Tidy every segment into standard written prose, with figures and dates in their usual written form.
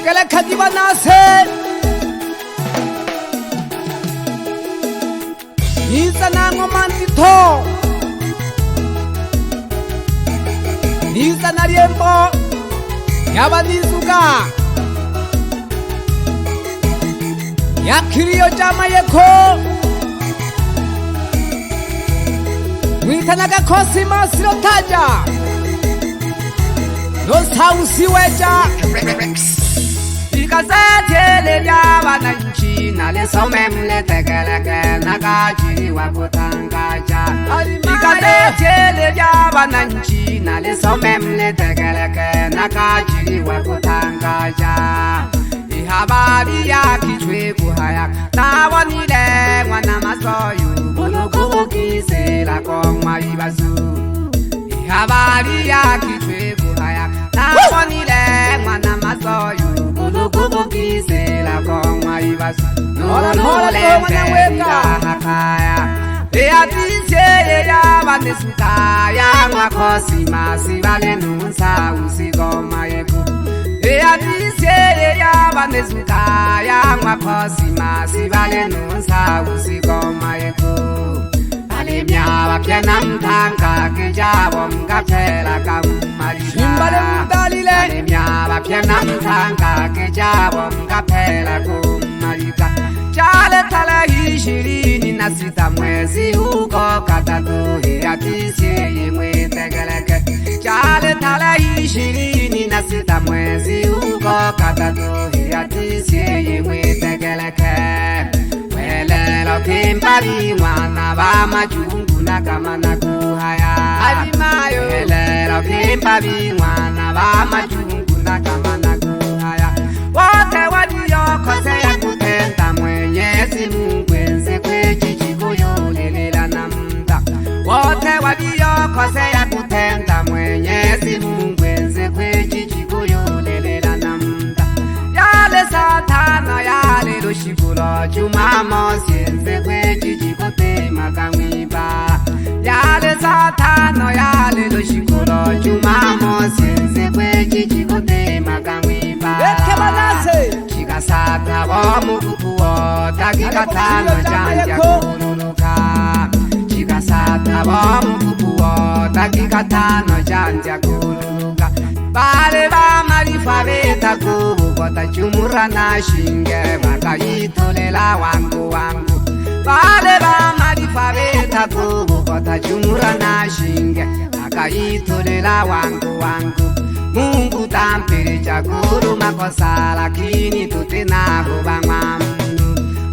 Tegele kadiba nase Nisa na ngomantito Nisa na riembo Yaba nizuga Yakirio jama yeko Mwitanaga kosi masiro taja Nosa usiweja Ikazatele yaba na nchi Nalisome mle tegeleke Nagaji wa kutangaja Ikazatele yaba na nchi Nalisome mle tegeleke Nagaji wa kutangaja Habari ya kichwe kuhaya Tawanile mwana masoyu Bulukubuki la kongwa ibazu Habari ya kichwe kuhaya Tawanile mwana masoyu Bulukubuki la kongwa ibazu Nolole mpenda hakaya Eatise ya banesuka Ya mwakosi masibale nunsa usigoma yeku Eatise ya banezuka ya mwakosi masibale nunsa usigoma yeku Alimya wapiena mtanga kijabo mkapela kamumarisha Shimbale mdalile Alimya wapiena mtanga kijabo mkapela kumarika Chale tala ishirini na sita mwezi huko katatu Eatise ye mwitegeleke Chale tala ishirini na sita mwezi huko katatu Eatise ye mwitegeleke Welelo kimpari mwana wa majungu na kama na kuhaya Alimayo Welelo kimpari mwana wa majungu na kama na kuhaya Wote waliokosea kutenda Mwenyezi Mungu enzi kwechichi kuyulilela na mda Wote waliokosea kutenda Mwenyezi Mungu enzi kwechichi kuyulilela na mda Yale satana yale lushikulo Jumamosi enzi kwechichi kutema kamwiba Yale satana yale lushikulo Jumamosi enzi kwechichi kutema kamwiba Chikasata bomukupuo Dakika tano janja kululuka Chikasata bomukupuo Dakika tano janja kululuka Bale ba marifa beta kubukota chumura na shinge Bakayitulela wangu wangu Bale ba marifa beta kubukota chumura na shinge Bakayitulela wangu wangu Mungu tampere chakuru makosa lakini tutena hubangwa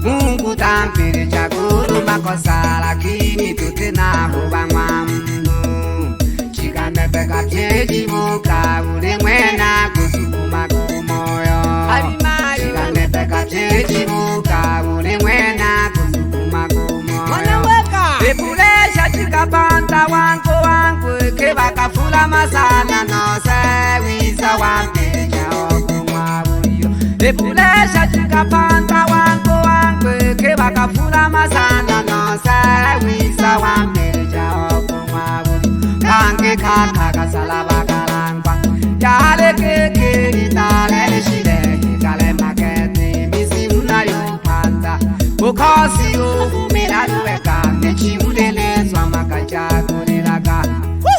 Mungu tampere chakuru makosa lakini tutena hubangwa Chikane peka cheji muka ule mwena kusukuma kumoyo Chikane peka cheji muka ule mwena kusukuma kumoyo Epulesha chikapanta wangu wangu Keba kafula masana no se Wisa wampeja okumwa uliyo Epulesha chikapanta wangu wangu Keba kafula masana no se Wisa wampeja okumwa uliyo Kange kaka kasalaba kalangwa Yale keke itale shide Hikale makete misi unayopanda Ukosi uvumila duweka Nechimulelezwa makachakulilaka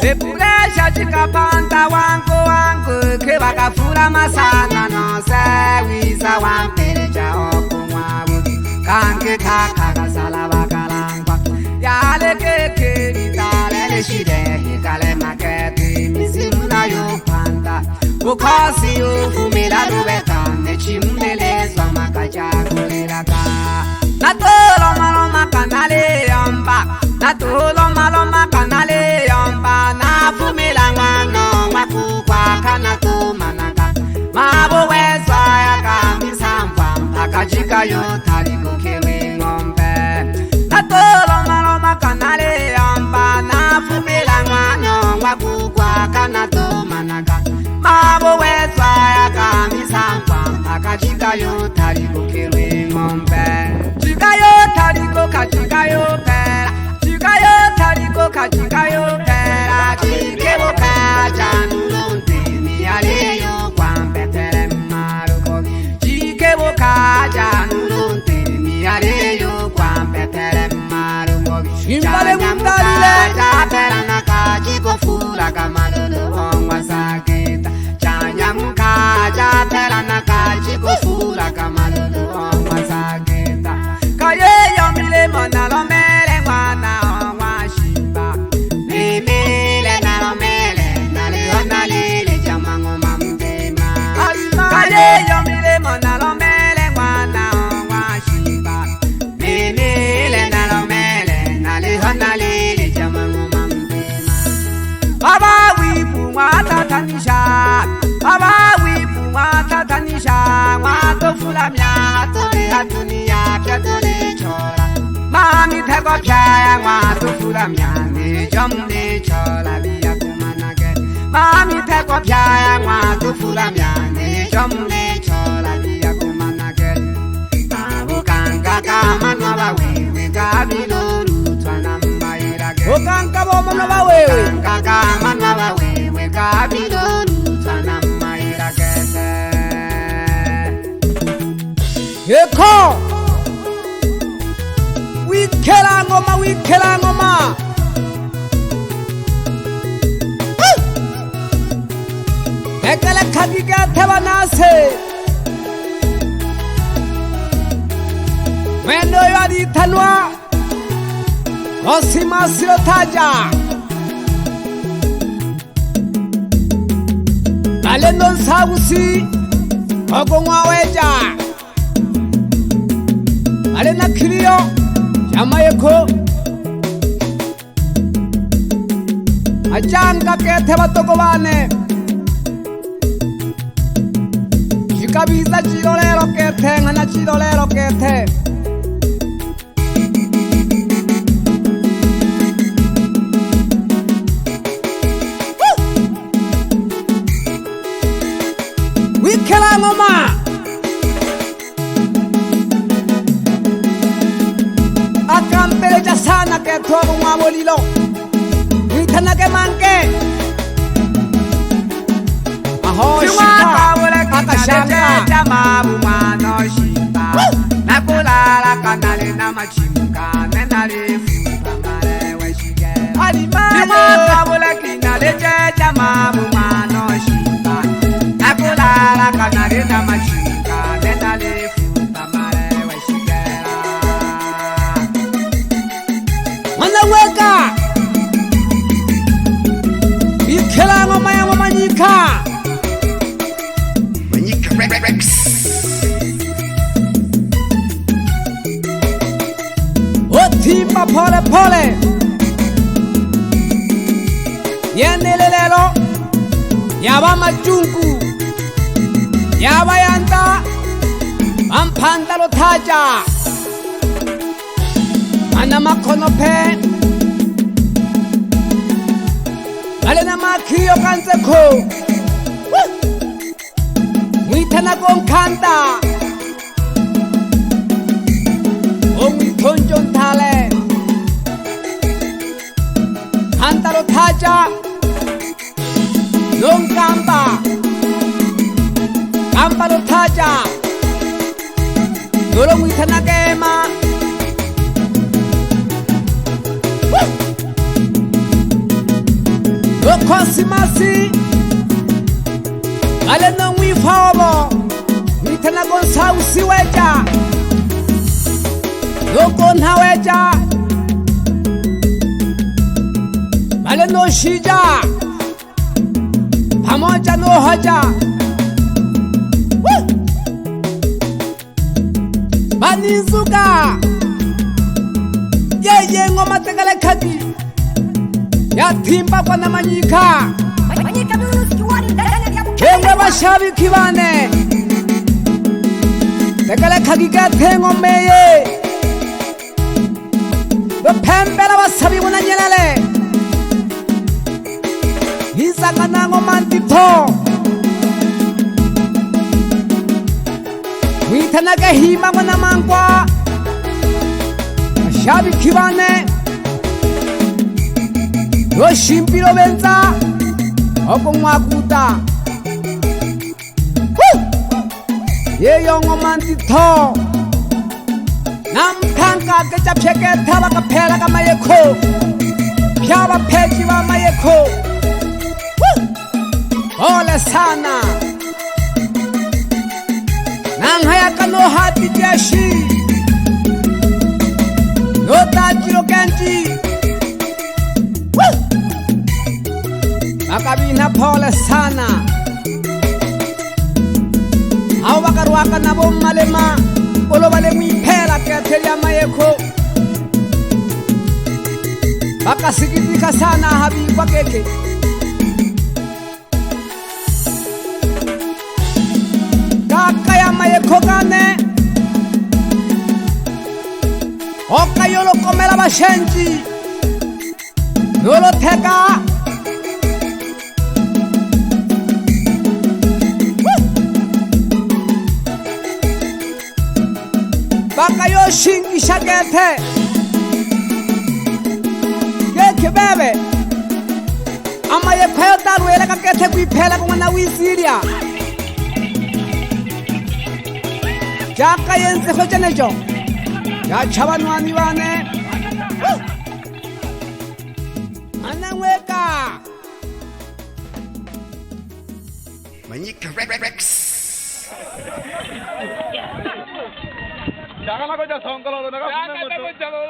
Epulesha chikapanta wangu wangu Keba kafula masana no se Wisa wampeja okumwa uliyo Kange kaka kasalaba kalangwa Yale keke itale shide Hikale makete misi unayopanda Ukosi uvumila duweka Nechimulelezwa makachakulilaka Natolo maloma kanale yomba Natolo maloma kanale yomba Nafumila ngano wakukwa kanatu manaka Mabu wezwa ya kamisambwa Akajika yotari kukewe ngombe Natolo maloma kanale yomba Nafumila ngano wakukwa kanatu manaka Mabu wezwa ya kamisambwa Akajika yotari kukewe ngombe Chikayo tariko kachikayo pera Chikayo tariko kachikayo pera Chikewo kacha nulunti Miyaleyo kwambe tere maruko chikofula kamalolo wongwa saketa chanyamuka chatelanaka chikofula kamalolo wongwa saketa kayeyo milemo nalomele mwana wongwa shimba mimile nalomele naliho nalile chamango mamtema kayeyo milemo nalomele mwana wongwa shimba mimile nalomele naliho nalile chamango Baba wipu watatanisha, Baba wipu watatanisha, watofula mya tole hatunia pya tole chola. Mami peko pya watofula mya ne jomne chola biya kumanage. Mami peko pya watofula mya ne jomne chola biya kumanage. Abukanga kama nwa wewe kabilo lutwana mbairage. Okanga bomo nwa wewe. Kama nwa wewe kabilo lutwana mbairage. Eko. Wikela ngoma, wikela ngoma. Ekele kagiga tewa nase. Mwendo yadi tanwa. Osima sirotaja. Alendo sabusi. Ogongwa weja. Alena kilio. Yamayeko. Ajanga kete batogobane. Chikabiza chirolero kete. Ngana chirolero kete. Wikela ngoma. Akampeleja sana ke tuabu mwamolilo. Witana ke manke. Aho shika. Akashanga. Jamamu mano shimba. Nakulala kanale na machimuka. Nenale futa marewe shige. Alimayo. Kabule kinale jamamu mano shimba. Nakulala kanale na machimuka. Nenale futa marewe shige. Manaweka. Wikela ngoma ya mamanyika. Rex. Otimba pole pole. Yenelelelo. Yaba majungu. Yaba yanda. Ampanda lotaja. Mana makono pe. Alena makio kanseko. Mwitana gonkanda. Omwitonjon tale. Antaro taja. Nonkamba. Kambaro taja. Noro mwitana gema. Nokosimasi. Alena mwifaobo. Mwitana gonsa usiweja. Nokona weja. Alena shija. Pamoja no hoja. Banizuga. Yeye ngoma tegale kagi. Yatimba kwa namanyika. Kengwe bashabiki bane. Tegale kagi gatengo meye. Bapembela basabi muna nyelele. Isaka nango mantito. Witanaga hima muna mangwa. Bashabiki bane. Yoshimpiro benza. Oko mwakuta. Yeyo ngomantito. Namtanka kechapsheke tabaka pera kama yeko. Yaba pheji wa mayekho. Ole sana. Nanghaya kano hati jeshi. No tajiro kenji. Akabina pole sana. Hao wakaruaka na bommalema. Olo wale mipela ketelia mayekho. Akasikitika sana habiba keke. Kaka ya mayekho kane. Oka yolo komela bashenji. Yolo teka. Baka yo shingi shakete. Keke bebe. Ama ye peo taru ele kakete kuipela kumana wisiria. Jaka yense hochene jo. Ya chabanu aniwane. Anaweka. Manyika Rex. Jangan aku jadi songkol lo, jangan aku jadi.